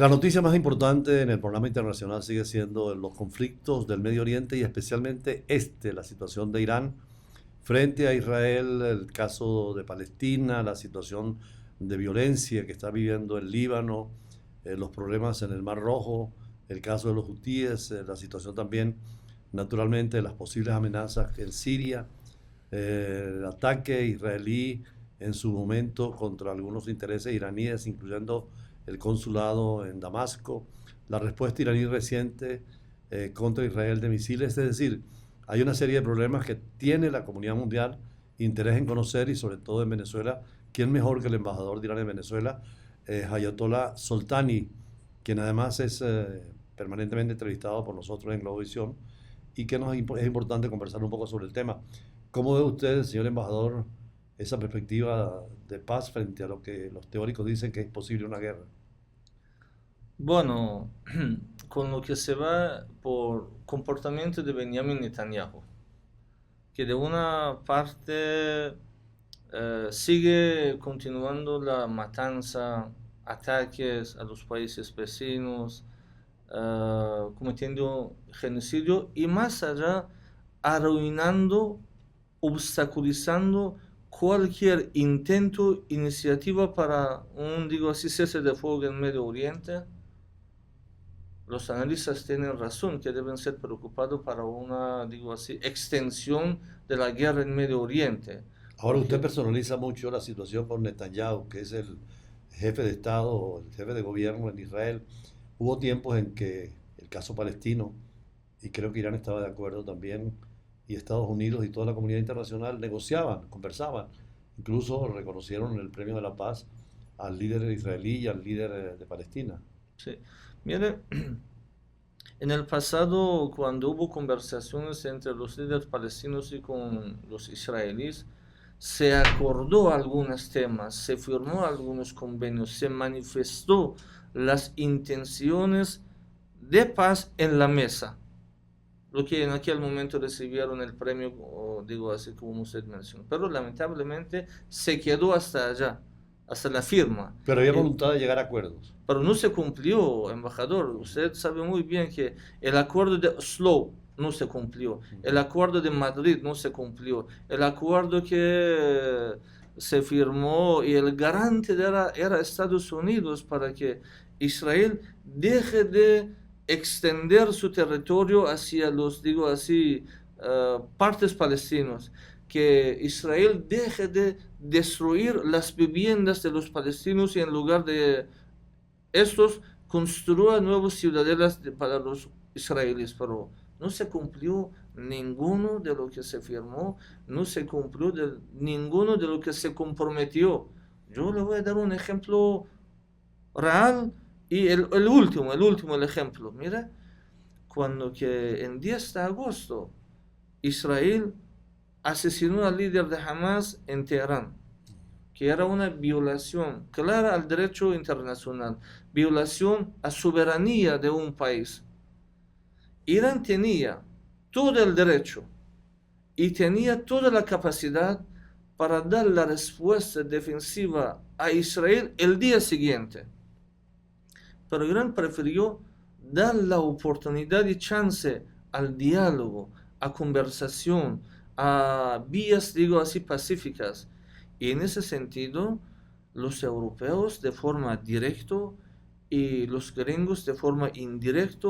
La noticia más importante en el programa internacional sigue siendo los conflictos del Medio Oriente y especialmente la situación de Irán frente a Israel, el caso de Palestina, la situación de violencia que está viviendo el Líbano, los problemas en el Mar Rojo, el caso de los hutíes, la situación también, naturalmente, de las posibles amenazas en Siria, el ataque israelí en su momento contra algunos intereses iraníes, incluyendo el consulado en Damasco, la respuesta iraní reciente contra Israel de misiles, es decir, hay una serie de problemas que tiene la comunidad mundial interés en conocer y sobre todo en Venezuela. ¿Quién mejor que el embajador de Irán en Venezuela, Ayatollah Soltani, quien además es permanentemente entrevistado por nosotros en Globovisión y que es importante conversar un poco sobre el tema? ¿Cómo ve usted, señor embajador, esa perspectiva de paz frente a lo que los teóricos dicen que es posible una guerra? Bueno, con lo que se va por comportamiento de Benjamin Netanyahu, que de una parte sigue continuando la matanza, ataques a los países vecinos, cometiendo genocidio y más allá arruinando, obstaculizando cualquier intento, iniciativa para un, digo así, cese de fuego en Medio Oriente. Los analistas tienen razón que deben ser preocupados para una, digo así, extensión de la guerra en Medio Oriente, Ahora usted porque personaliza mucho la situación con Netanyahu, que es el jefe de Estado, el jefe de gobierno en Israel. Hubo tiempos en que el caso palestino, y creo que Irán estaba de acuerdo también, y Estados Unidos y toda la comunidad internacional negociaban, conversaban. Incluso reconocieron el premio de la paz al líder israelí y al líder de Palestina. sí. Mire, en el pasado, cuando hubo conversaciones entre los líderes palestinos y con los israelíes, se acordó algunos temas, se firmó algunos convenios, se manifestó las intenciones de paz en la mesa, lo que en aquel momento recibieron el premio, digo así como usted mencionó, pero lamentablemente se quedó hasta allá, hasta la firma. Pero había El, voluntad de llegar a acuerdos. pero no se cumplió, embajador. Usted sabe muy bien que el acuerdo de Oslo no se cumplió, el acuerdo de Madrid no se cumplió, el acuerdo que se firmó y el garante era Estados Unidos para que Israel deje de extender su territorio hacia los, digo así, partes palestinos, que Israel deje de destruir las viviendas de los palestinos y en lugar de estos construyan nuevas ciudadelas para los israelíes, pero no se cumplió ninguno de lo que se firmó, no se cumplió ninguno de lo que se comprometió. Yo le voy a dar un ejemplo real y el ejemplo. Mira, cuando que en 10 de agosto Israel asesinó al líder de Hamas en Teherán, que era una violación clara al derecho internacional, violación a soberanía de un país. Irán tenía todo el derecho y tenía toda la capacidad para dar la respuesta defensiva a Israel el día siguiente. Pero Irán prefirió dar la oportunidad y chance al diálogo, a conversación, a vías, digo así, pacíficas. Y en ese sentido, los europeos de forma directa y los gringos de forma indirecta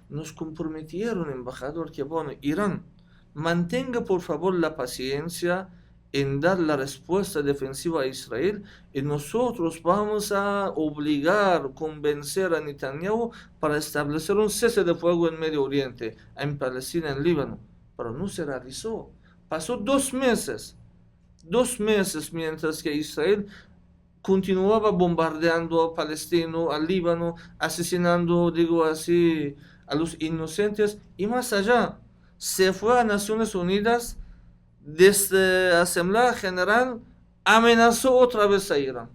nos comprometieron, embajador, que bueno, Irán, mantenga por favor la paciencia en dar la respuesta defensiva a Israel y nosotros vamos a obligar, convencer a Netanyahu para establecer un cese de fuego en Medio Oriente, en Palestina, en Líbano. Pero no se realizó. Pasó 2 meses mientras que Israel continuaba bombardeando a Palestina, al Líbano, asesinando, digo así, a los inocentes y más allá. Se fue a Naciones Unidas, desde la Asamblea General amenazó otra vez a Irán.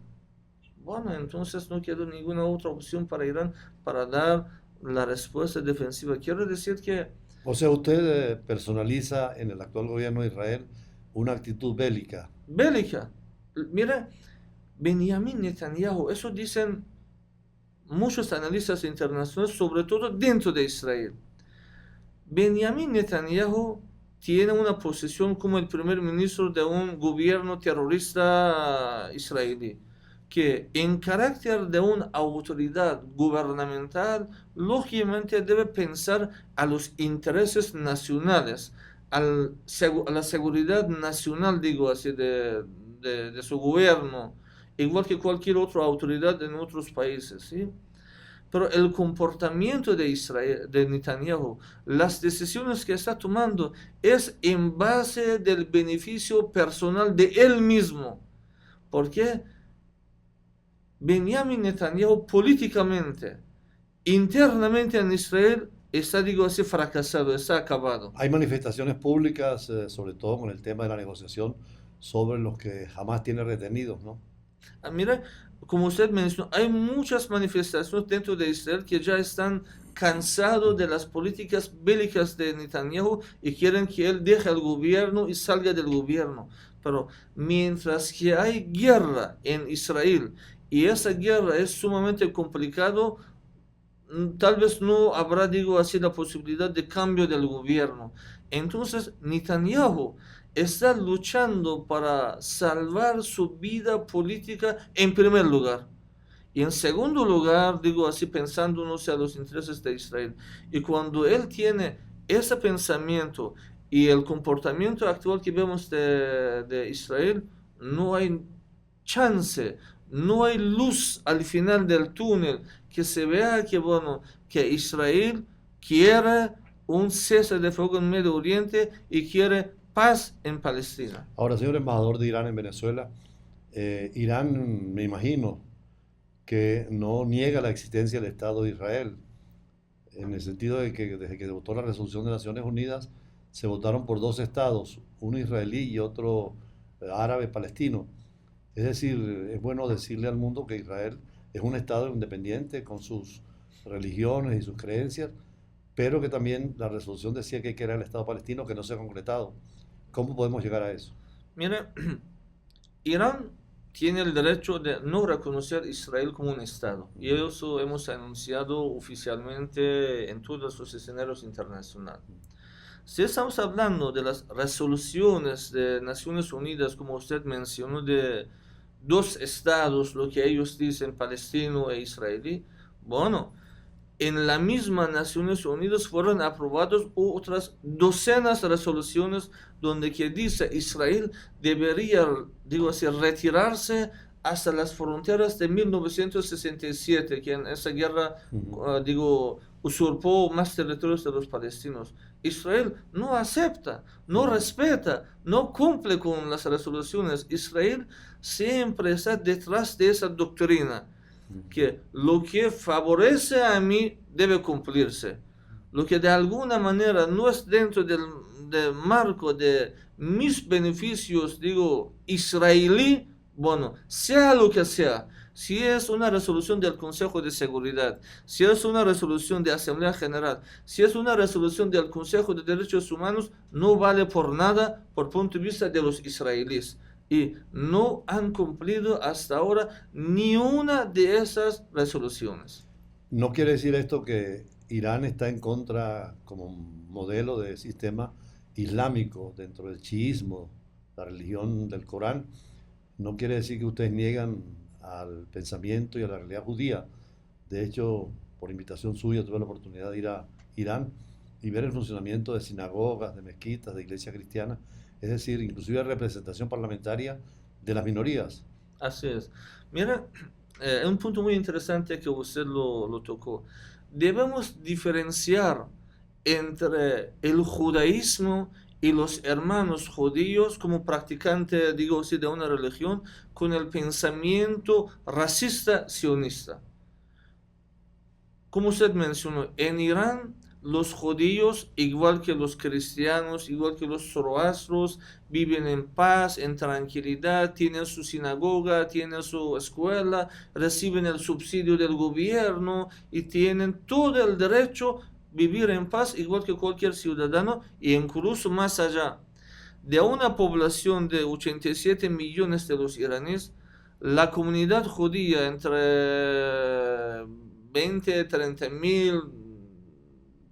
Bueno, entonces no quedó ninguna otra opción para Irán para dar la respuesta defensiva. Quiero decir que O sea, usted personaliza en el actual gobierno de Israel una actitud bélica. bélica. Mira, Benjamin Netanyahu, eso dicen muchos analistas internacionales, sobre todo dentro de Israel. Benjamin Netanyahu tiene una posición como el primer ministro de un gobierno terrorista israelí, que en carácter de una autoridad gubernamental, lógicamente debe pensar a los intereses nacionales, a la seguridad nacional, digo así, de su gobierno, igual que cualquier otra autoridad en otros países, ¿sí? Pero el comportamiento de Israel, de Netanyahu, las decisiones que está tomando es en base del beneficio personal de él mismo. Porque Benjamin Netanyahu políticamente, internamente en Israel, está, digo así, fracasado, está acabado. Hay manifestaciones públicas, sobre todo con el tema de la negociación, sobre los que jamás tiene retenidos, ¿no? Mira, como usted mencionó, hay muchas manifestaciones dentro de Israel que ya están cansados de las políticas bélicas de Netanyahu y quieren que él deje el gobierno y salga del gobierno. Pero mientras que hay guerra en Israel y esa guerra es sumamente complicado, tal vez no habrá, digo así, la posibilidad de cambio del gobierno. Entonces, Netanyahu está luchando para salvar su vida política en primer lugar. Y en segundo lugar, digo así, pensando, no sé, a los intereses de Israel. Y cuando él tiene ese pensamiento y el comportamiento actual que vemos de Israel, no hay chance, no hay luz al final del túnel, que se vea que, bueno, que Israel quiere un cese de fuego en Medio Oriente y quiere paz en Palestina. Ahora, señor embajador de Irán en Venezuela, Irán, me imagino, que no niega la existencia del Estado de Israel, en el sentido de que desde que se votó la resolución de Naciones Unidas, se votaron por dos estados, uno israelí y otro árabe palestino. Es decir, es bueno decirle al mundo que Israel es un estado independiente con sus religiones y sus creencias, pero que también la resolución decía que era el Estado palestino que no se ha concretado. ¿Cómo podemos llegar a eso? Mira, Irán tiene el derecho de no reconocer a Israel como un Estado. Y eso hemos anunciado oficialmente en todos los escenarios internacionales. Si estamos hablando de las resoluciones de Naciones Unidas, como usted mencionó, de dos estados, lo que ellos dicen, palestino e israelí, bueno, en la misma Naciones Unidas fueron aprobadas otras docenas de resoluciones donde que dice Israel debería, digo así, retirarse hasta las fronteras de 1967, que en esa guerra, digo, usurpó más territorios de los palestinos. Israel no acepta, no respeta, no cumple con las resoluciones. Israel siempre está detrás de esa doctrina, que lo que favorece a mí debe cumplirse. Lo que de alguna manera no es dentro del marco de mis beneficios, digo, israelí, bueno, sea lo que sea, si es una resolución del Consejo de Seguridad, si es una resolución de Asamblea General, si es una resolución del Consejo de Derechos Humanos, no vale por nada por punto de vista de los israelíes. Y no han cumplido hasta ahora ni una de esas resoluciones. No quiere decir esto que Irán está en contra como modelo de sistema islámico dentro del chiismo, la religión del Corán. No quiere decir que ustedes niegan al pensamiento y a la realidad judía. De hecho, por invitación suya tuve la oportunidad de ir a Irán y ver el funcionamiento de sinagogas, de mezquitas, de iglesias cristianas, es decir, inclusive representación parlamentaria de las minorías. Así es. Mira, un punto muy interesante que usted lo tocó. Debemos diferenciar entre el judaísmo y los hermanos judíos como practicantes, digo así, de una religión, con el pensamiento racista sionista. Como usted mencionó, en Irán los judíos, igual que los cristianos, igual que los zoroastros, viven en paz, en tranquilidad, tienen su sinagoga, tienen su escuela, reciben el subsidio del gobierno y tienen todo el derecho a vivir en paz, igual que cualquier ciudadano, e incluso más allá. De una población de 87 millones de los iraníes, la comunidad judía entre 20, 30 mil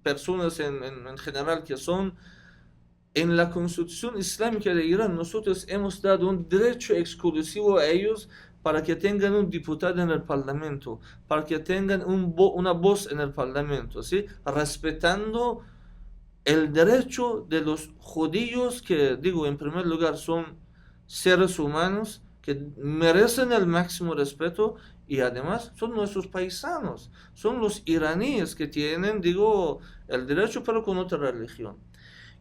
personas en general que son. En la Constitución Islámica de Irán nosotros hemos dado un derecho exclusivo a ellos para que tengan un diputado en el Parlamento, para que tengan una voz en el Parlamento, ¿sí? Respetando el derecho de los judíos, que digo, en primer lugar son seres humanos que merecen el máximo respeto y además son nuestros paisanos, son los iraníes que tienen, digo, el derecho pero con otra religión.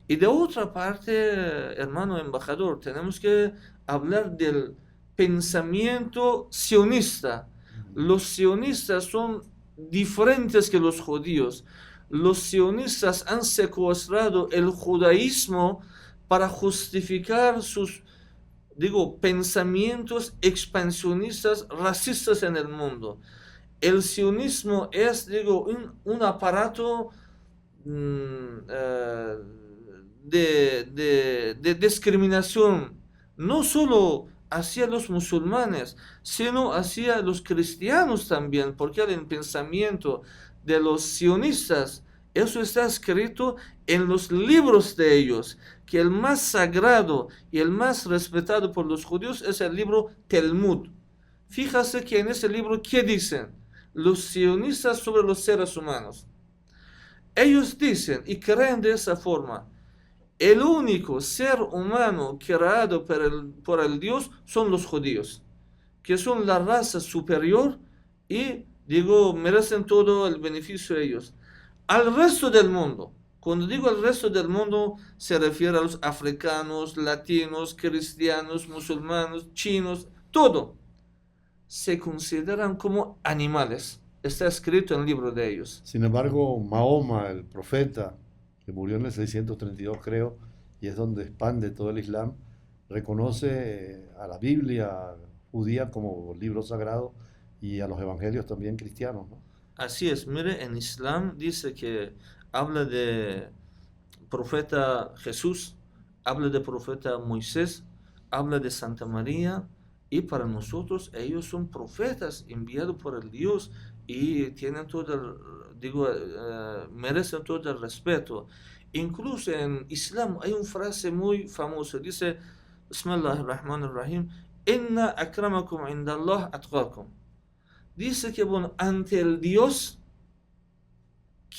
Y de otra parte, hermano embajador, tenemos que hablar del pensamiento sionista. Los sionistas son diferentes que los judíos. Los sionistas han secuestrado el judaísmo para justificar sus, digo, pensamientos expansionistas, racistas en el mundo. El sionismo es, digo, un aparato de discriminación, no solo hacia los musulmanes, sino hacia los cristianos también, porque el pensamiento de los sionistas, eso está escrito en los libros de ellos, que el más sagrado y el más respetado por los judíos es el libro Talmud. Fíjate que en ese libro, ¿qué dicen los sionistas sobre los seres humanos? Ellos dicen y creen de esa forma: el único ser humano creado por el Dios son los judíos, que son la raza superior y, digo, merecen todo el beneficio de ellos. Al resto del mundo, cuando digo el resto del mundo, se refiere a los africanos, latinos, cristianos, musulmanes, chinos, todo. Se consideran como animales. Está escrito en el libro de ellos. Sin embargo, Mahoma, el profeta, que murió en el 632 creo, y es donde expande todo el Islam, reconoce a la Biblia judía como libro sagrado y a los evangelios también cristianos, ¿no? Así es, mire, en Islam dice que habla de profeta Jesús, habla de profeta Moisés, habla de Santa María, y para nosotros ellos son profetas enviados por el Dios y tienen todo el, digo, merecen todo el respeto. Incluso en Islam hay una frase muy famosa, dice: Bismillahirrahmanirrahim, Inna akramakum indallah atqakum. Dice que, bueno, ante el Dios,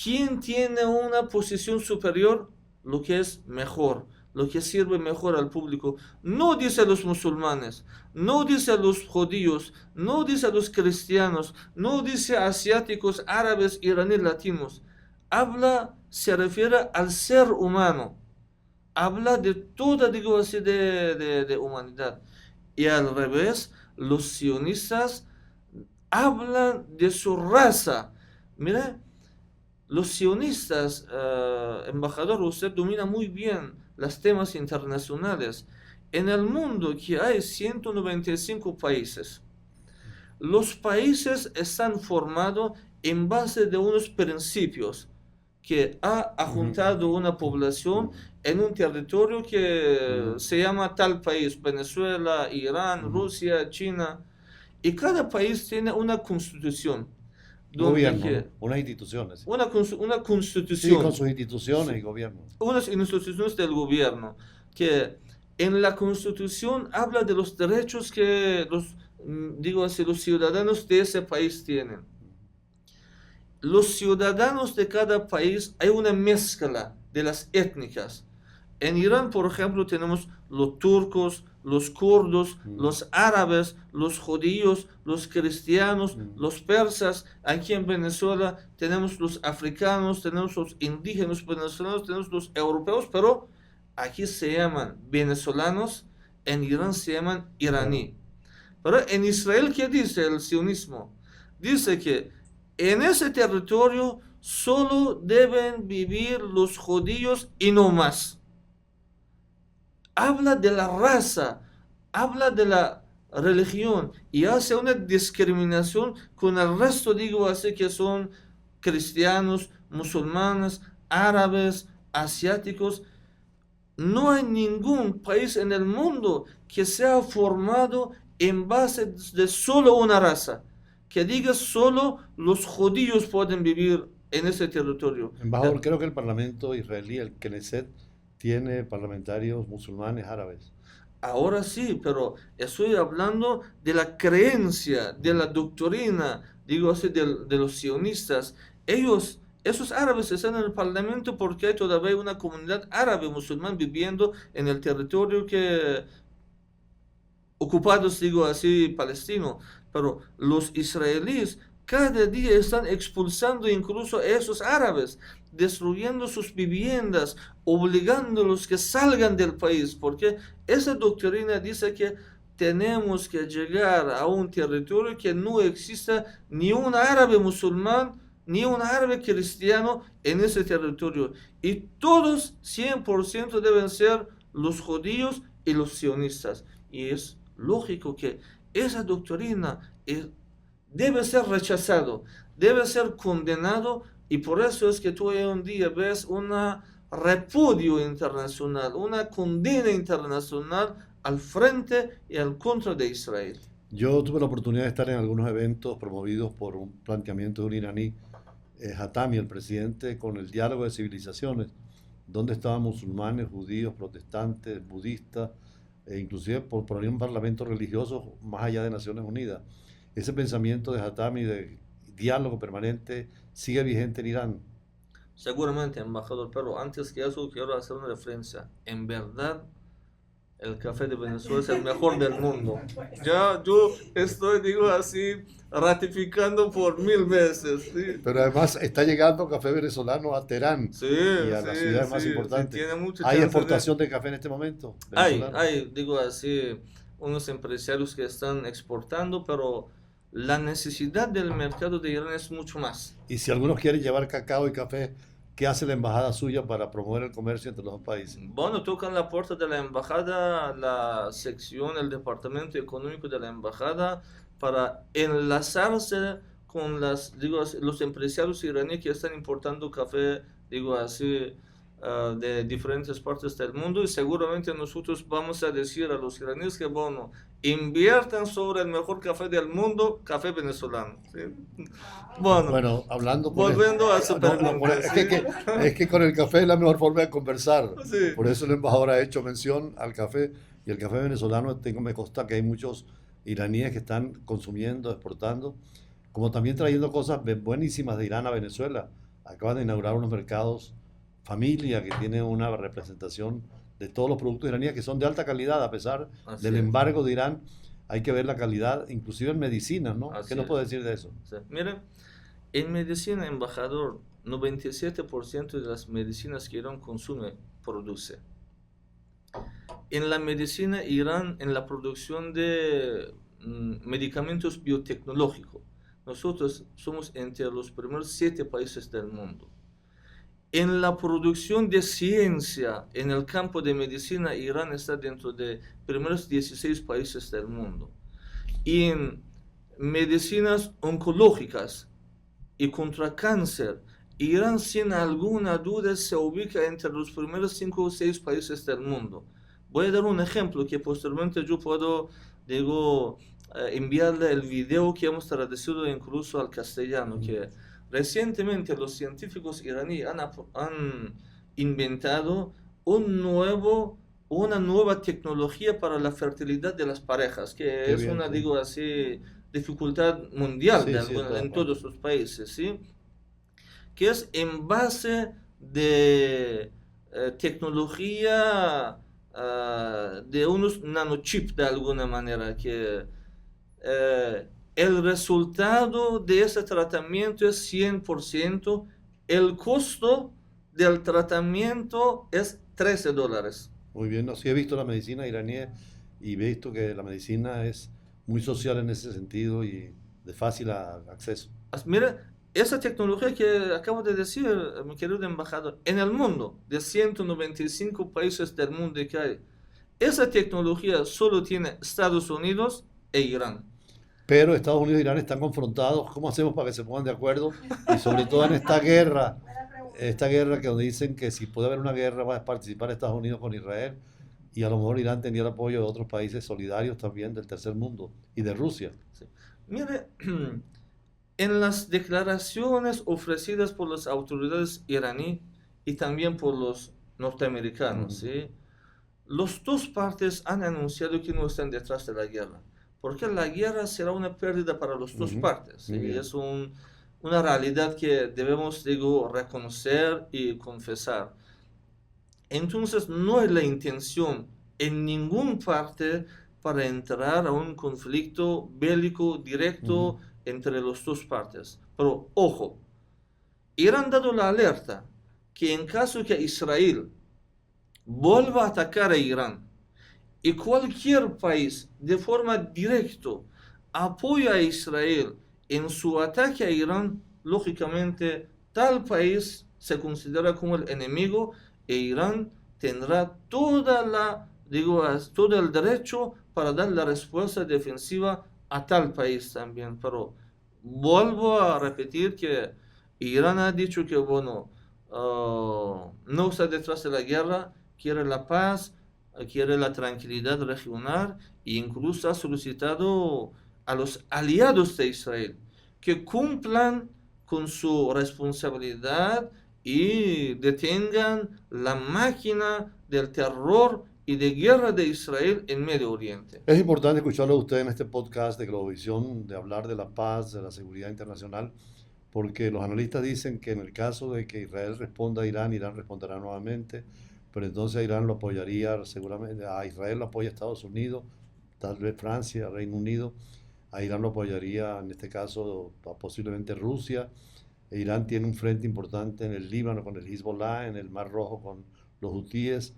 ¿quién tiene una posición superior? Lo que es mejor, lo que sirve mejor al público. No dice a los musulmanes, no dice a los judíos, no dice a los cristianos, no dice a asiáticos, árabes, iraníes, latinos. Habla, se refiere al ser humano. Habla de toda, digo así, de humanidad. Y al revés, los sionistas hablan de su raza. Mira, los sionistas, embajador, usted domina muy bien los temas internacionales. En el mundo que hay 195 países. Los países están formados en base de unos principios que ha juntado una población en un territorio que se llama tal país: Venezuela, Irán, Rusia, China. Y cada país tiene una constitución. Gobierno, ¿no? Unas instituciones. Una constitución. Sí, con sus instituciones y gobierno. Unas instituciones del gobierno, que en la constitución habla de los derechos que digo así, los ciudadanos de ese país tienen. Los ciudadanos de cada país, hay una mezcla de las étnicas. En Irán, por ejemplo, tenemos los turcos, los kurdos, los árabes, los judíos, los cristianos, los persas. Aquí en Venezuela tenemos los africanos, tenemos los indígenas venezolanos, tenemos los europeos, pero aquí se llaman venezolanos, en Irán se llaman iraní. Pero en Israel, ¿qué dice el sionismo? Dice que en ese territorio solo deben vivir los judíos y no más. Habla de la raza, habla de la religión y hace una discriminación con el resto, digo así, que son cristianos, musulmanes, árabes, asiáticos. No hay ningún país en el mundo que sea formado en base de solo una raza, que diga solo los judíos pueden vivir en ese territorio. Embajador, creo que el Parlamento israelí, el Knesset, tiene parlamentarios musulmanes árabes. Ahora sí, pero estoy hablando de la creencia, de la doctrina, digo así, de los sionistas. Ellos, esos árabes están en el Parlamento porque hay todavía una comunidad árabe musulmán viviendo en el territorio que ocupados, digo así, palestino, pero los israelíes cada día están expulsando incluso a esos árabes, destruyendo sus viviendas, obligándolos que salgan del país, porque esa doctrina dice que tenemos que llegar a un territorio que no exista ni un árabe musulmán, ni un árabe cristiano en ese territorio. Y todos 100% deben ser los judíos y los sionistas. Y es lógico que esa doctrina debe ser rechazado, debe ser condenado, y por eso es que tú hoy en día ves una repudio internacional, una condena internacional al frente y al contra de Israel. Yo tuve la oportunidad de estar en algunos eventos promovidos por un planteamiento de un iraní, Hatami, el presidente, con el diálogo de civilizaciones, donde estaban musulmanes, judíos, protestantes, budistas, e inclusive por ahí un parlamento religioso más allá de Naciones Unidas. Ese pensamiento de Hatami de diálogo permanente sigue vigente en Irán. Seguramente, embajador, pero antes que eso quiero hacer una referencia. En verdad, el café de Venezuela es el mejor del mundo. Ya yo estoy, digo así, ratificando por 1000 veces. ¿Sí? Pero además está llegando café venezolano a Teherán, Sí, y a las sí, ciudades más sí, importantes. tiene mucha ¿Hay chance exportación de café en este momento? Hay, venezolano? digo así, unos empresarios que están exportando, pero la necesidad del mercado de Irán es mucho más. Y si algunos quieren llevar cacao y café, ¿qué hace la embajada suya para promover el comercio entre los dos países? Bueno, tocan la puerta de la embajada, la sección, el departamento económico de la embajada, para enlazarse con digo, los empresarios iraníes que están importando café, digo así, de diferentes partes del mundo, y seguramente nosotros vamos a decir a los iraníes que, bueno, inviertan sobre el mejor café del mundo, café venezolano. ¿Sí? Bueno, hablando con volviendo a su no, pregunta, es que con el café es la mejor forma de conversar. Sí. Por eso el embajador ha hecho mención al café. Y el café venezolano, me consta que hay muchos iraníes que están consumiendo, exportando, como también trayendo cosas buenísimas de Irán a Venezuela. Acaban de inaugurar unos mercados familia que tiene una representación de todos los productos iraníes que son de alta calidad, a pesar Así del es. embargo de Irán. Hay que ver la calidad, inclusive en medicinas, ¿no? Así ¿Qué nos es. puede decir de eso? Sí. Mire, en medicina, embajador, 97% de las medicinas que Irán consume, produce. En la medicina, Irán, en la producción de medicamentos biotecnológicos, nosotros somos entre los primeros 7 países del mundo. En la producción de ciencia, en el campo de medicina, Irán está dentro de primeros 16 países del mundo. Y en medicinas oncológicas y contra cáncer, Irán sin alguna duda se ubica entre los primeros 5 o 6 países del mundo. Voy a dar un ejemplo que posteriormente yo puedo, digo, enviarle el video que hemos traducido incluso al castellano, que recientemente los científicos iraníes han inventado una nueva tecnología para la fertilidad de las parejas, que Qué es bien, una, sí. digo así, dificultad mundial Sí, sí, en partes. todos los países, ¿sí? Que es en base de tecnología de unos nanochips de alguna manera, que el resultado de ese tratamiento es 100%, el costo del tratamiento es $13. Muy bien, no, sí he visto la medicina iraní y he visto que la medicina es muy social en ese sentido y de fácil acceso. Mira, esa tecnología que acabo de decir, mi querido embajador, en el mundo, de 195 países del mundo que hay, esa tecnología solo tiene Estados Unidos e Irán. Pero Estados Unidos e Irán están confrontados. ¿Cómo hacemos para que se pongan de acuerdo? Y sobre todo en esta guerra que donde dicen que si puede haber una guerra va a participar Estados Unidos con Israel, y a lo mejor Irán tendría el apoyo de otros países solidarios también del tercer mundo y de Rusia. Sí. Mire, En las declaraciones ofrecidas por las autoridades iraníes y también por los norteamericanos, ¿sí? Los dos partes han anunciado que no están detrás de la guerra, porque la guerra será una pérdida para las dos partes, ¿sí? Es una realidad que debemos, digo, reconocer y confesar. Entonces, no es la intención en ninguna parte para entrar a un conflicto bélico directo entre las dos partes. Pero, ojo, Irán ha dado la alerta que en caso que Israel vuelva a atacar a Irán y cualquier país de forma directa apoya a Israel en su ataque a Irán, lógicamente tal país se considera como el enemigo e Irán tendrá todo el derecho para dar la respuesta defensiva a tal país también. Pero vuelvo a repetir que Irán ha dicho que, bueno, no está detrás de la guerra, quiere la paz, quiere la tranquilidad regional e incluso ha solicitado a los aliados de Israel que cumplan con su responsabilidad y detengan la máquina del terror y de guerra de Israel en Medio Oriente. Es importante escucharlo a usted en este podcast de Globovisión, de hablar de la paz, de la seguridad internacional, porque los analistas dicen que en el caso de que Israel responda a Irán, Irán responderá nuevamente, pero entonces a Irán lo apoyaría seguramente, a Israel lo apoya Estados Unidos, tal vez Francia, Reino Unido, a Irán lo apoyaría en este caso posiblemente Rusia. Irán tiene un frente importante en el Líbano con el Hezbollah, en el Mar Rojo con los hutíes,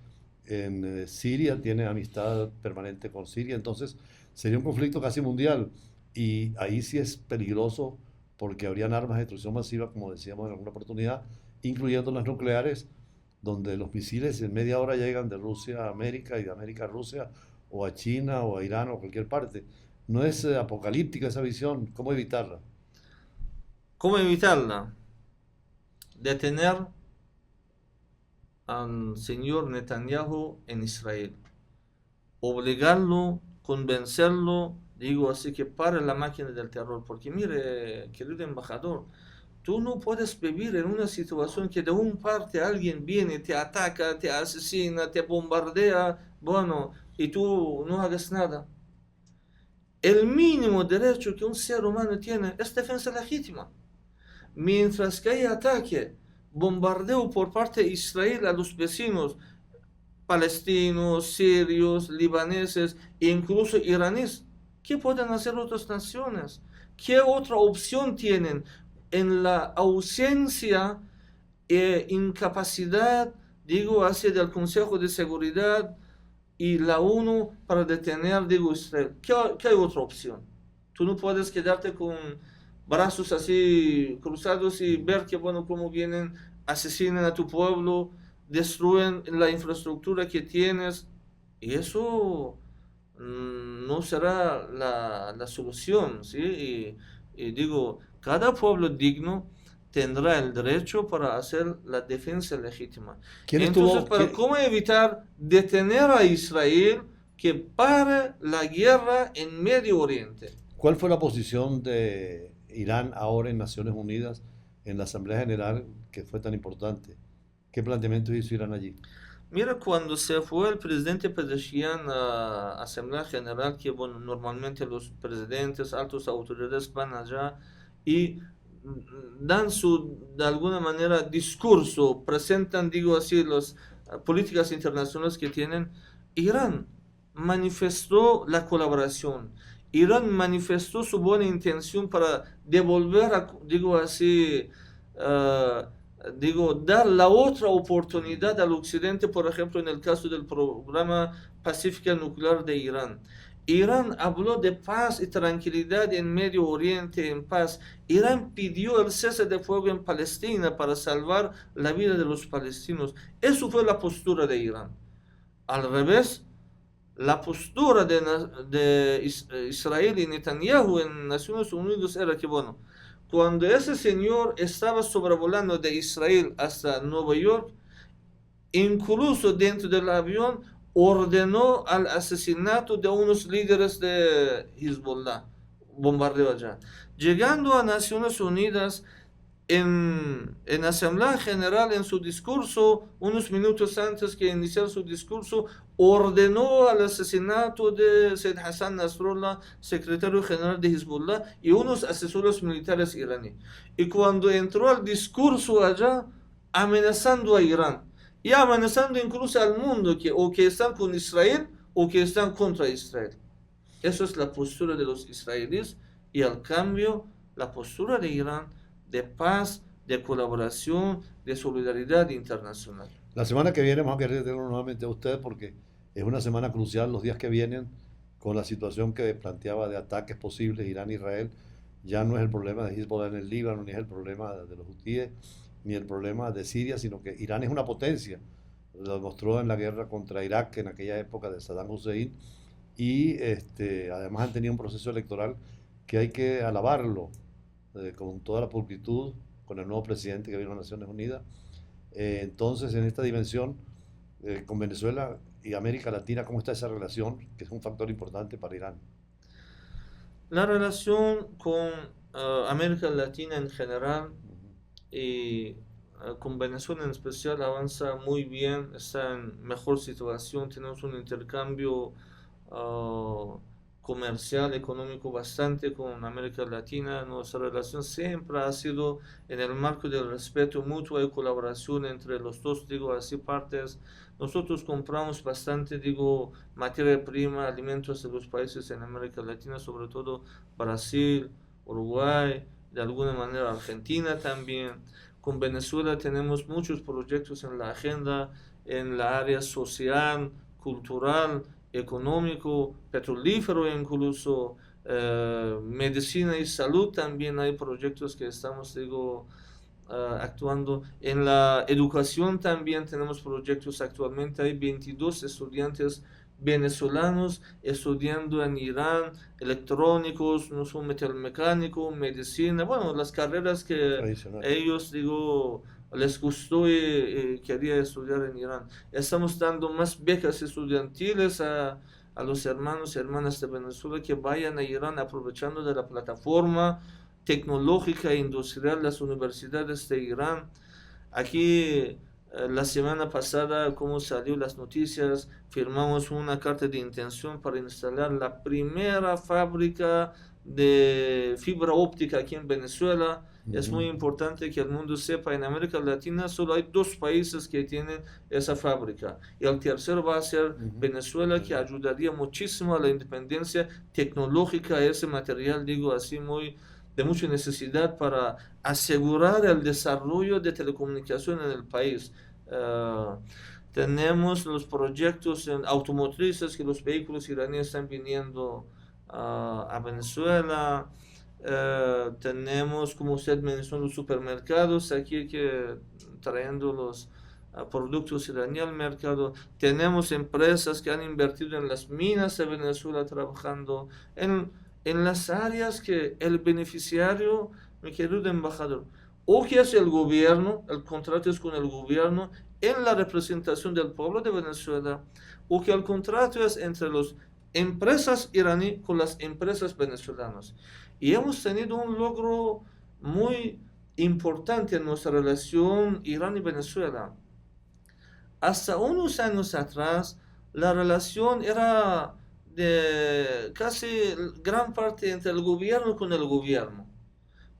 en Siria tiene amistad permanente con Siria, entonces sería un conflicto casi mundial y ahí sí es peligroso porque habrían armas de destrucción masiva, como decíamos en alguna oportunidad, incluyendo las nucleares, donde los misiles en media hora llegan de Rusia a América y de América a Rusia, o a China, o a Irán, o a cualquier parte. No es apocalíptica esa visión, ¿cómo evitarla? ¿Cómo evitarla? Detener al señor Netanyahu en Israel. Obligarlo, convencerlo, digo así que pare la máquina del terror. Porque mire, querido embajador, tú no puedes vivir en una situación que de un parte alguien viene, te ataca, te asesina, te bombardea, bueno, y tú no hagas nada. El mínimo derecho que un ser humano tiene es defensa legítima. Mientras que hay ataque, bombardeo por parte de Israel a los vecinos palestinos, sirios, libaneses e incluso iraníes, ¿qué pueden hacer otras naciones? ¿Qué otra opción tienen en la ausencia e incapacidad, digo así, del Consejo de Seguridad y la ONU para detener, digo, Israel? ¿Qué hay otra opción? Tú no puedes quedarte con brazos así cruzados y ver que, bueno, cómo vienen, asesinan a tu pueblo, destruyen la infraestructura que tienes, y eso no será la solución, ¿sí? Y digo, cada pueblo digno tendrá el derecho para hacer la defensa legítima. Entonces, ¿cómo evitar detener a Israel que pare la guerra en Medio Oriente? ¿Cuál fue la posición de Irán ahora en Naciones Unidas, en la Asamblea General, que fue tan importante? ¿Qué planteamiento hizo Irán allí? Mira, cuando se fue el presidente Pezeshkian a Asamblea General, que bueno, normalmente los presidentes, altas autoridades van allá y dan de alguna manera, discurso, presentan, digo así, las políticas internacionales que tienen. Irán manifestó la colaboración. Irán manifestó su buena intención para devolver, digo así, dar la otra oportunidad al Occidente, por ejemplo, en el caso del programa pacífico nuclear de Irán. Irán habló de paz y tranquilidad en Medio Oriente, en paz. Irán pidió el cese de fuego en Palestina para salvar la vida de los palestinos. Eso fue la postura de Irán. Al revés, la postura de Israel y Netanyahu en Naciones Unidas era que, bueno, cuando ese señor estaba sobrevolando de Israel hasta Nueva York, incluso dentro del avión, ordenó al asesinato de unos líderes de Hezbollah. bombardeo allá. Llegando a Naciones Unidas, en Asamblea General, en su discurso, unos minutos antes que iniciar su discurso, ordenó al asesinato de Said Hassan Nasrallah, secretario general de Hezbollah, y unos asesores militares iraníes. Y cuando entró al discurso allá, amenazando a Irán, y amenazando incluso al mundo, que o que están con Israel o que están contra Israel. Esa es la postura de los israelíes, y al cambio, la postura de Irán de paz, de colaboración, de solidaridad internacional. La semana que viene vamos a querer tenerlo nuevamente a usted porque es una semana crucial los días que vienen con la situación que planteaba de ataques posibles Irán-Israel. Ya no es el problema de Hezbollah en el Líbano, ni es el problema de los hutíes, ni el problema de Siria, sino que Irán es una potencia. Lo demostró en la guerra contra Irak en aquella época de Saddam Hussein, y además han tenido un proceso electoral que hay que alabarlo con toda la pulcritud, con el nuevo presidente que vino a Naciones Unidas. Entonces, en esta dimensión, con Venezuela y América Latina, ¿cómo está esa relación, que es un factor importante para Irán? La relación con América Latina en general y con Venezuela en especial avanza muy bien, está en mejor situación, tenemos un intercambio comercial, económico bastante con América Latina. Nuestra relación siempre ha sido en el marco del respeto mutuo y colaboración entre los dos, digo así, partes. Nosotros compramos bastante, digo, materia prima, alimentos de los países en América Latina, sobre todo Brasil, Uruguay, de alguna manera Argentina también. Con Venezuela tenemos muchos proyectos en la agenda, en la área social, cultural, económico, petrolífero incluso, medicina y salud también hay proyectos que estamos, digo, actuando. En la educación también tenemos proyectos actualmente, hay 22 estudiantes venezolanos estudiando en Irán, electrónicos, no son metalmecánico, medicina, bueno, las carreras que ellos, digo, les gustó y quería estudiar en Irán. Estamos dando más becas estudiantiles a los hermanos y hermanas de Venezuela que vayan a Irán aprovechando de la plataforma tecnológica e industrial de las universidades de Irán. Aquí la semana pasada, como salió las noticias, firmamos una carta de intención para instalar la primera fábrica de fibra óptica aquí en Venezuela. Es muy importante que el mundo sepa, en América Latina solo hay 2 países que tienen esa fábrica, y el tercero va a ser Venezuela, que ayudaría muchísimo a la independencia tecnológica, ese material, digo así, muy de mucha necesidad para asegurar el desarrollo de telecomunicación en el país. Tenemos los proyectos en automotrices, que los vehículos iraníes están viniendo a Venezuela. Tenemos, como usted mencionó, los supermercados aquí que trayendo los productos iraníes al mercado. Tenemos empresas que han invertido en las minas de Venezuela, trabajando en las áreas que el beneficiario, mi querido embajador, o que es el gobierno, el contrato es con el gobierno en la representación del pueblo de Venezuela, o que el contrato es entre las empresas iraníes con las empresas venezolanas. Y hemos tenido un logro muy importante en nuestra relación Irán y Venezuela. Hasta unos años atrás, la relación era de casi gran parte entre el gobierno con el gobierno.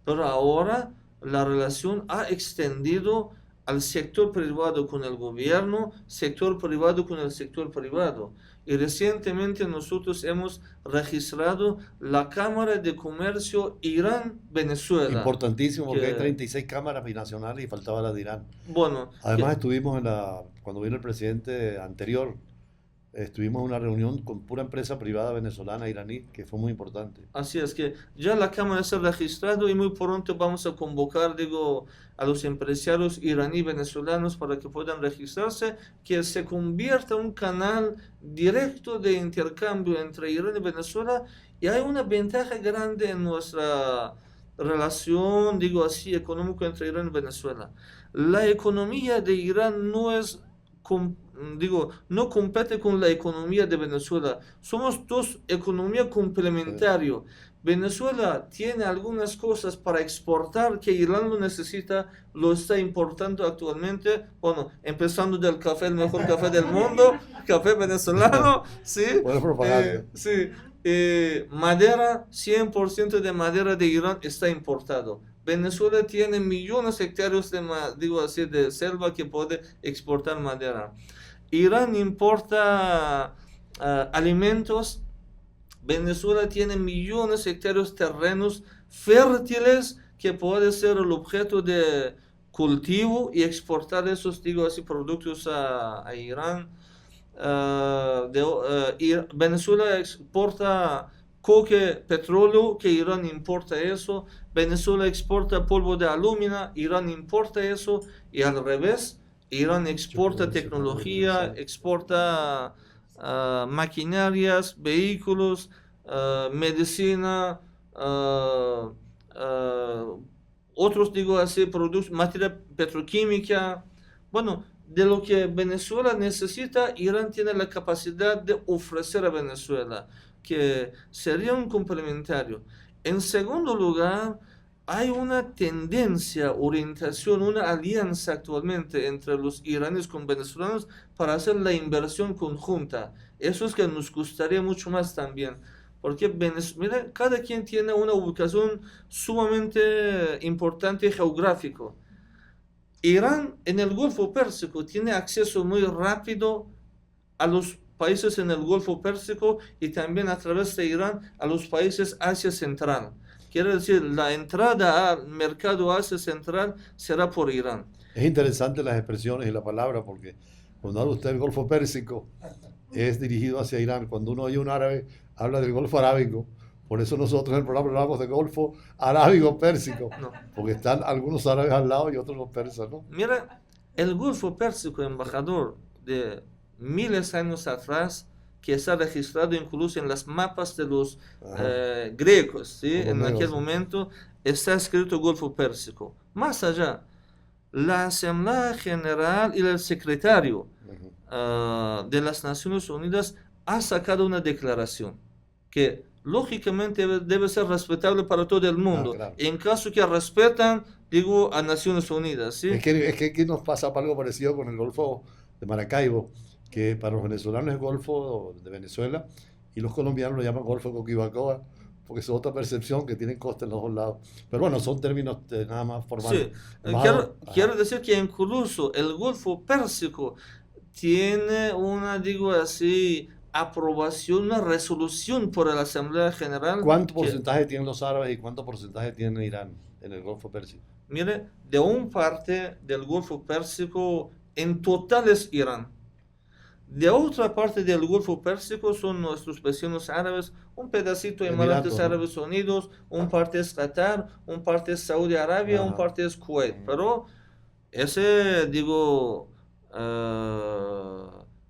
Pero ahora la relación ha extendido al sector privado con el gobierno, sector privado con el sector privado. Y recientemente nosotros hemos registrado la Cámara de Comercio Irán-Venezuela. Importantísimo, porque hay 36 cámaras binacionales y faltaba la de Irán. Bueno, además estuvimos cuando vino el presidente anterior, estuvimos en una reunión con pura empresa privada venezolana iraní, que fue muy importante. Así es que ya la Cámara está registrada y muy pronto vamos a convocar, digo, a los empresarios iraní venezolanos para que puedan registrarse, que se convierta en un canal directo de intercambio entre Irán y Venezuela. Y hay una ventaja grande en nuestra relación, digo así, económica entre Irán y Venezuela. La economía de Irán no compete con la economía de Venezuela. Somos 2 economías complementarias, Venezuela tiene algunas cosas para exportar que Irán lo necesita, lo está importando actualmente. Bueno, empezando del café, el mejor café del mundo, café venezolano, ¿sí? Buena propaganda. Sí. Madera, 100% de madera de Irán está importado. Venezuela tiene millones de hectáreas de selva que puede exportar madera. Irán importa alimentos. Venezuela tiene millones de hectáreas de terrenos fértiles que puede ser el objeto de cultivo y exportar esos, productos a Irán. Venezuela exporta coque, petróleo, que Irán importa eso. Venezuela exporta polvo de aluminio, Irán importa eso. Y al revés, Irán exporta tecnología, exporta maquinarias, vehículos, medicina, otros, productos, materia petroquímica. Bueno, de lo que Venezuela necesita, Irán tiene la capacidad de ofrecer a Venezuela, que sería un complementario. En segundo lugar, hay una tendencia, orientación, una alianza actualmente entre los iraníes con venezolanos para hacer la inversión conjunta. Eso es que nos gustaría mucho más también. Porque mira, cada quien tiene una ubicación sumamente importante geográfico. Irán en el Golfo Pérsico tiene acceso muy rápido a los países en el Golfo Pérsico y también a través de Irán a los países Asia Central. Quiere decir, la entrada al mercado Asia Central será por Irán. Es interesante las expresiones y la palabra, porque cuando habla usted del Golfo Pérsico, es dirigido hacia Irán. Cuando uno oye un árabe, habla del Golfo Arábigo. Por eso nosotros en el programa hablamos de Golfo Arábigo Pérsico, No. porque están algunos árabes al lado y otros los persas, ¿no? Mira, el Golfo Pérsico, embajador, de miles de años atrás, que está registrado incluso en las mapas de los griegos, ¿sí? En aquel momento está escrito Golfo Pérsico. Más allá, la Asamblea General y el secretario de las Naciones Unidas ha sacado una declaración que lógicamente debe ser respetable para todo el mundo. Claro. En caso que respetan, digo, a Naciones Unidas, ¿sí? Es que aquí nos pasa algo parecido con el Golfo de Maracaibo, que para los venezolanos es Golfo de Venezuela y los colombianos lo llaman Golfo de Coquibacoa, porque es otra percepción que tienen costa en los dos lados. Pero bueno, son términos nada más formales. Sí, quiero decir que incluso el Golfo Pérsico tiene una, aprobación, una resolución por la Asamblea General. ¿Cuánto porcentaje tienen los árabes y cuánto porcentaje tiene Irán en el Golfo Pérsico? Mire, de una parte del Golfo Pérsico en total es Irán. De otra parte del Golfo Pérsico son nuestros vecinos árabes, un pedacito de Emiratos Árabes Unidos, un parte es Qatar, un parte es Saudi Arabia, un parte es Kuwait. Pero ese,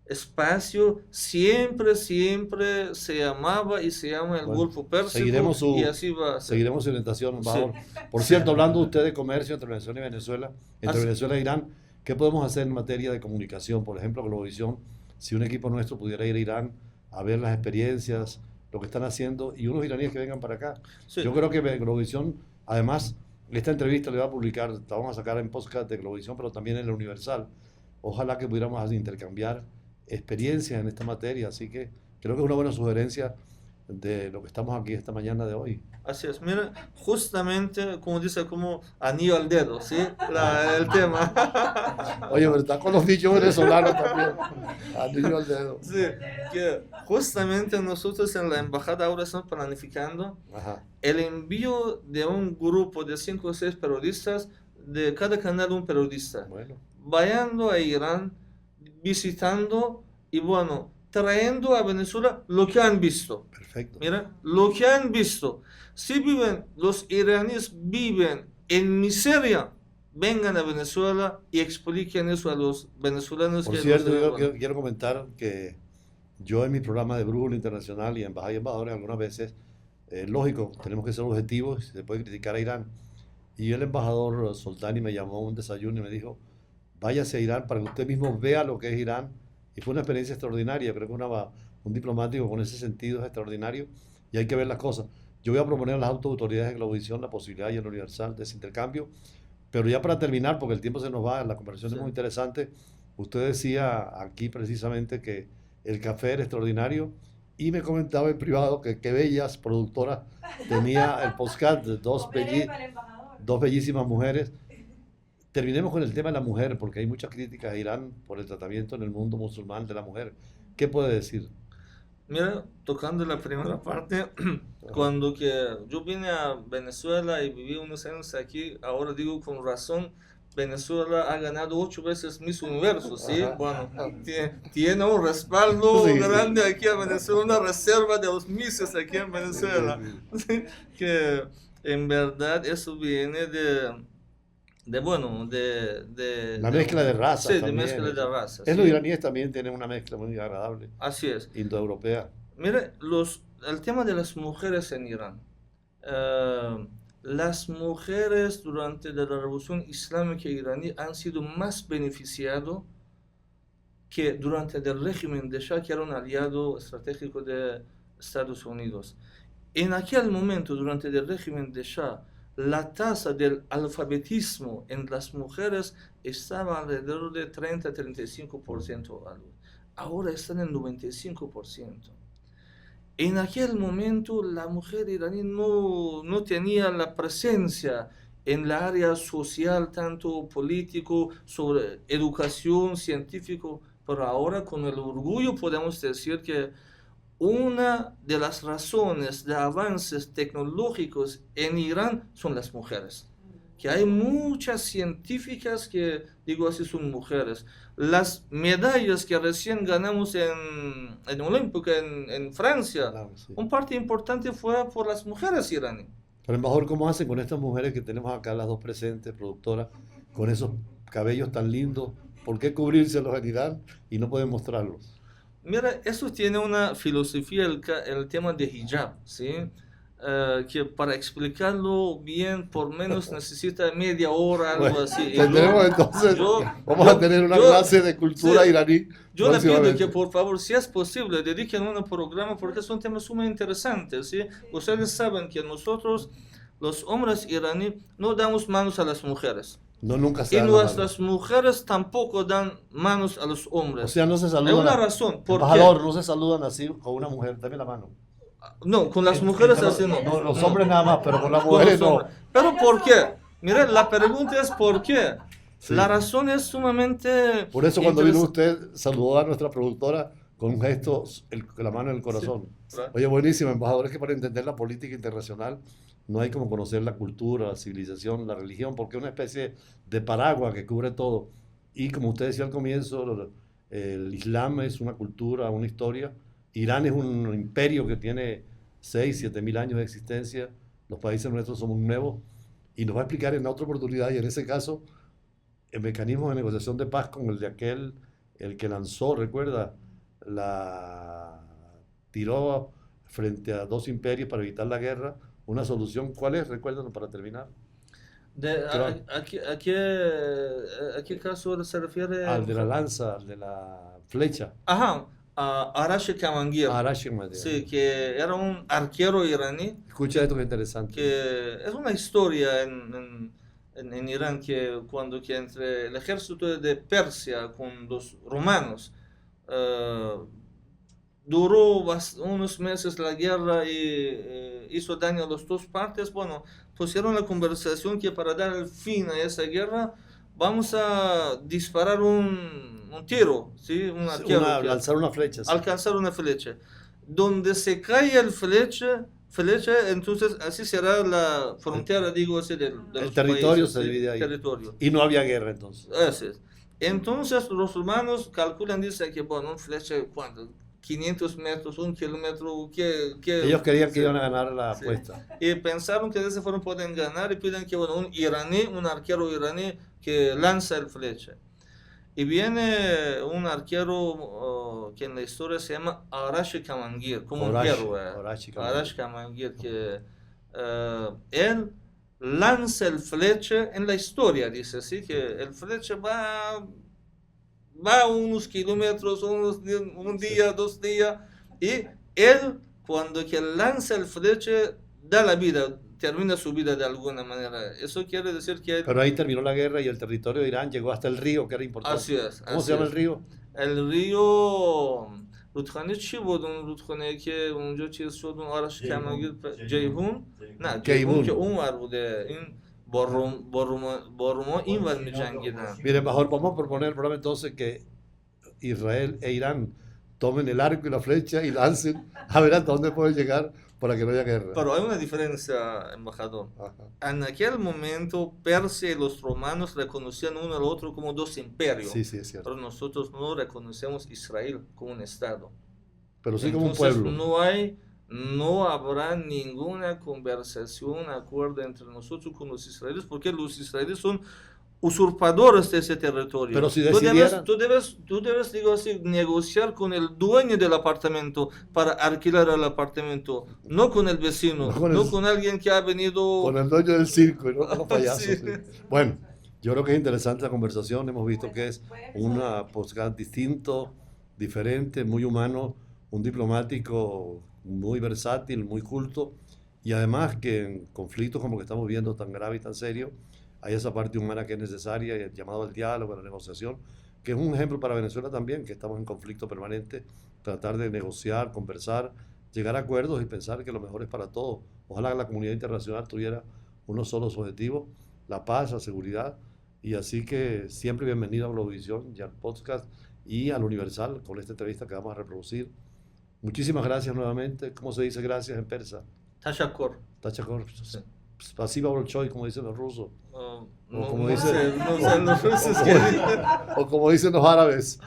espacio siempre se llamaba y se llama el Golfo Pérsico, y así va a ser. Seguiremos su orientación, embajador. Sí. Por cierto, hablando usted de comercio entre Venezuela y Venezuela, entre Venezuela e Irán, ¿qué podemos hacer en materia de comunicación? Por ejemplo, Globovisión, si un equipo nuestro pudiera ir a Irán a ver las experiencias, lo que están haciendo, y unos iraníes que vengan para acá. Sí. Yo creo que Globovisión, además, esta entrevista le va a publicar, la vamos a sacar en podcast de Globovisión, pero también en la Universal. Ojalá que pudiéramos intercambiar experiencias en esta materia, así que creo que es una buena sugerencia de lo que estamos aquí esta mañana de hoy. Así es, mira, justamente como dice, como anillo al dedo, ¿sí? El tema. Oye, pero está con los dichos venezolanos también, anillo al dedo. Sí, que justamente nosotros en la embajada ahora estamos planificando el envío de un grupo de 5 o 6 periodistas, de cada canal un periodista, vayando a Irán, visitando y trayendo a Venezuela lo que han visto. Perfecto. Mira, lo que han visto. Si los iraníes viven en miseria, vengan a Venezuela y expliquen eso a los venezolanos. Por cierto, yo quiero comentar que yo en mi programa de Brújula Internacional y Embajada y Embajadores algunas veces, lógico, tenemos que ser objetivos, se puede criticar a Irán. Y el embajador Soltani me llamó a un desayuno y me dijo, váyase a Irán para que usted mismo vea lo que es Irán. Y fue una experiencia extraordinaria. Creo que un diplomático con ese sentido es extraordinario y hay que ver las cosas. Yo voy a proponer a las autoridades de Globovisión la posibilidad y el universal de ese intercambio. Pero ya para terminar, porque el tiempo se nos va, la conversación es muy interesante, usted decía aquí precisamente que el café era extraordinario y me comentaba en privado que qué bellas productoras tenía el podcast de dos bellísimas mujeres. Terminemos con el tema de la mujer, porque hay muchas críticas a Irán por el tratamiento en el mundo musulmán de la mujer. ¿Qué puede decir? Mira, tocando la primera parte, cuando que yo vine a Venezuela y viví unos años aquí, ahora digo con razón, Venezuela ha ganado 8 veces Miss Universo, ¿sí? Bueno, tiene un respaldo grande aquí en Venezuela, una reserva de los Misses aquí en Venezuela. Que en verdad eso viene la mezcla de razas. Sí, también, de mezcla de razas. Los iraníes también tienen una mezcla muy agradable. Así es. Indoeuropea. Mire, el tema de las mujeres en Irán. Las mujeres durante la Revolución Islámica iraní han sido más beneficiadas que durante el régimen de Shah, que era un aliado estratégico de Estados Unidos. En aquel momento, durante el régimen de Shah, la tasa del alfabetismo en las mujeres estaba alrededor de 30-35% algo. Ahora están en 95%. En aquel momento la mujer iraní no tenía la presencia en la área social, tanto político, sobre educación, científico, pero ahora con el orgullo podemos decir que una de las razones de avances tecnológicos en Irán son las mujeres. Que hay muchas científicas que, digo así, son mujeres. Las medallas que recién ganamos en Olímpica en Francia, claro, sí. Un parte importante fue por las mujeres iraníes. Pero embajador, ¿cómo hacen con estas mujeres que tenemos acá, las dos presentes, productoras, con esos cabellos tan lindos? ¿Por qué cubrírselos en Irán y no pueden mostrarlos? Mira, eso tiene una filosofía, el tema de hijab, ¿sí? Que para explicarlo bien, por menos necesita media hora, algo bueno, así. Entonces, vamos a tener una clase de cultura iraní. Yo le pido que, por favor, si es posible, dediquen un programa porque es un tema sumamente interesante, ¿sí? Ustedes saben que nosotros, los hombres iraníes, no damos manos a las mujeres. No, nunca se y nuestras mujeres tampoco dan manos a los hombres. O sea, no se saludan. Hay una razón. Embajador, no se saludan así con una mujer. Dame la mano. No, con las mujeres así no. No, los hombres nada más, pero con las mujeres no. Pero ¿por qué? Mira, la pregunta es ¿por qué? Sí. La razón es sumamente... Por eso cuando vino usted, saludó a nuestra productora con un gesto, la mano en el corazón. Sí. Oye, buenísimo, embajador. Es que para entender la política internacional no hay como conocer la cultura, la civilización, la religión, porque es una especie de paraguas que cubre todo. Y como usted decía al comienzo, el Islam es una cultura, una historia. Irán es un imperio que tiene 6-7 mil años de existencia. Los países nuestros somos nuevos. Y nos va a explicar en otra oportunidad, y en ese caso, el mecanismo de negociación de paz con el de aquel, el que lanzó, recuerda, tiró frente a dos imperios para evitar la guerra. Una solución, ¿cuál es? Recuérdanos para terminar. ¿A qué caso se refiere? Al de la lanza, al de la flecha. Ajá, Arash Kamangir. Sí, que era un arquero iraní. Escucha esto que es interesante. Que es una historia en Irán que cuando que entre el ejército de Persia con los romanos duró unos meses la guerra y hizo daño a las dos partes. Bueno, pusieron la conversación que para dar el fin a esa guerra vamos a disparar un tiro, ¿sí? Lanzar una flecha. Sí. Alcanzar una flecha. Donde se cae el flecha, entonces así será la frontera, digo así, de el territorio países, se divide ahí. Territorio. Y no había guerra entonces. Así es. Entonces los humanos calculan, dicen que, bueno, una flecha, ¿cuánto? 500 metros, 1 kilómetro, ellos querían que iban a ganar la apuesta. Y pensaron que de esa forma pueden ganar y piden que, bueno, un arquero iraní que lanza el flecha. Y viene un arquero que en la historia se llama Arash Kamangir, como un héroe. Arash Kamangir, que él lanza el flecha en la historia, dice así, que el flecha va unos kilómetros, un día, 2 días, y él, cuando que lanza el flecha, da la vida, termina su vida de alguna manera. Eso quiere decir que... Pero ahí terminó la guerra y el territorio de Irán llegó hasta el río, que era importante. Así es. ¿Cómo así se llama es. el río? El río رودخانه چی بود اون رودخانه که اونجا چیز شد اون آرش کمانگیر جیهون نه جیهون که اون ور بوده این با روما این ور می جنگیدن. Mire, mejor vamos a proponer el programa entonces que Israel e Irán tomen el arco y la flecha y lancen a ver hasta dónde pueden llegar para que no haya guerra. Pero hay una diferencia, embajador. Ajá. En aquel momento Persia y los romanos reconocían uno al otro como dos imperios. Sí, sí, es cierto. Pero nosotros no reconocemos Israel como un estado. Pero sí como un Entonces, pueblo. no habrá ninguna conversación, acuerdo entre nosotros con los israelíes, porque los israelíes son usurpadores de ese territorio. Pero si decidieran... tú debes, digo así, negociar con el dueño del apartamento para alquilar el apartamento, no con el vecino, no con alguien que ha venido... Con el dueño del circo, y no con los payasos. Sí. Sí. Bueno, yo creo que es interesante la conversación. Hemos visto que es un podcast distinto, diferente, muy humano, un diplomático muy versátil, muy culto, y además que en conflictos como el que estamos viendo tan grave y tan serio, hay esa parte humana que es necesaria, y el llamado al diálogo, a la negociación, que es un ejemplo para Venezuela también, que estamos en conflicto permanente, tratar de negociar, conversar, llegar a acuerdos y pensar que lo mejor es para todos. Ojalá que la comunidad internacional tuviera unos solos objetivos, la paz, la seguridad, y así que siempre bienvenido a Globovisión y al podcast y al Universal con esta entrevista que vamos a reproducir. Muchísimas gracias nuevamente. ¿Cómo se dice gracias en persa? Tashakkur. Tachakor. Spasiba bolchoy, como dicen los rusos. No como sé, dicen- no sé los rusos que dicen. O como dicen los árabes.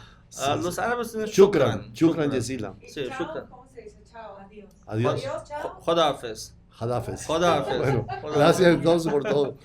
Los árabes tienen Shukran. Shukran Yesila. Sí, shukran. ¿Cómo se dice? Chao. Adiós. Adiós. Adiós, chao. Jodafes. Hadafes. Hadafes. Bueno, Hadafes. gracias entonces por todo.